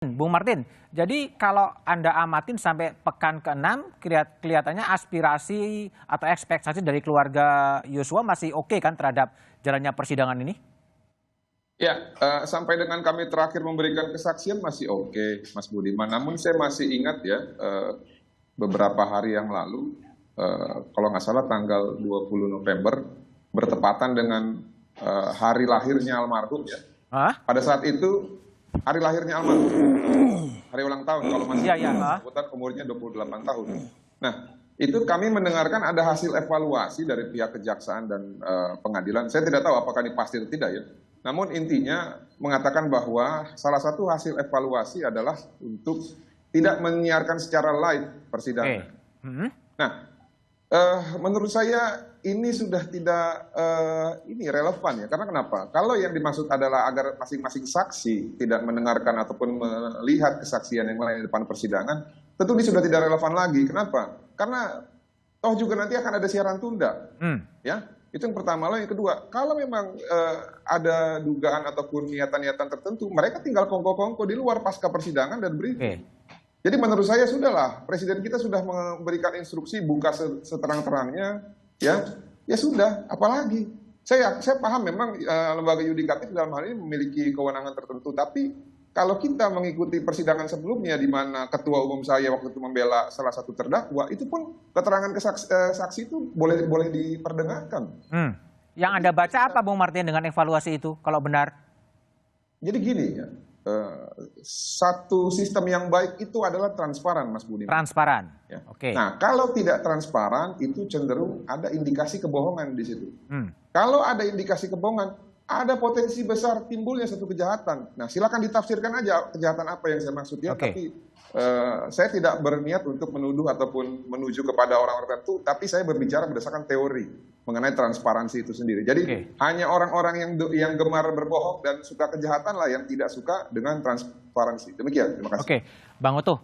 Bung Martin, jadi kalau Anda amatin sampai pekan ke-6, kelihatannya aspirasi atau ekspektasi dari keluarga Yosua masih oke kan terhadap jalannya persidangan ini? Ya, sampai dengan kami terakhir memberikan kesaksian masih oke, Mas Budiman. Namun saya masih ingat ya, beberapa hari yang lalu, kalau nggak salah tanggal 20 November, bertepatan dengan hari lahirnya almarhum ya. Hah? Pada saat itu, hari lahirnya almarhum, hari ulang tahun kalau masih sebutan umurnya 28 tahun. Nah, itu kami mendengarkan ada hasil evaluasi dari pihak kejaksaan dan pengadilan. Saya tidak tahu apakah ini pasti atau tidak ya. Namun intinya mengatakan bahwa salah satu hasil evaluasi adalah untuk tidak menyiarkan secara live persidangan. Nah, menurut saya ini sudah tidak ini relevan ya. Karena kenapa? Kalau yang dimaksud adalah agar masing-masing saksi tidak mendengarkan ataupun melihat kesaksian yang lain di depan persidangan, tentu ini sudah tidak relevan lagi. Kenapa? Karena toh juga nanti akan ada siaran tunda, ya. Itu yang pertama. Lalu yang kedua, kalau memang ada dugaan ataupun niatan-niatan tertentu, mereka tinggal kongko-kongko di luar pasca persidangan dan briefing. Jadi menurut saya sudahlah, Presiden kita sudah memberikan instruksi buka seterang-terangnya, ya sudah, apalagi. Saya paham memang lembaga yudikatif dalam hal ini memiliki kewenangan tertentu, tapi kalau kita mengikuti persidangan sebelumnya di mana ketua umum saya waktu itu membela salah satu terdakwa, itu pun keterangan saksi itu boleh diperdengarkan. Yang Anda baca apa, Bung Martin, dengan evaluasi itu, kalau benar? Jadi gini ya, satu sistem yang baik itu adalah transparan, Mas Budi. Transparan, ya. Oke. Nah, kalau tidak transparan, itu cenderung ada indikasi kebohongan di situ. Kalau ada indikasi kebohongan, ada potensi besar timbulnya satu kejahatan. Nah, silakan ditafsirkan aja kejahatan apa yang saya maksud ya. Tapi saya tidak berniat untuk menuduh ataupun menuju kepada orang-orang tertentu, tapi saya berbicara berdasarkan teori mengenai transparansi itu sendiri. Jadi hanya orang-orang yang gemar berbohong dan suka kejahatan lah yang tidak suka dengan transparansi. Demikian, terima kasih. Bang Utuh.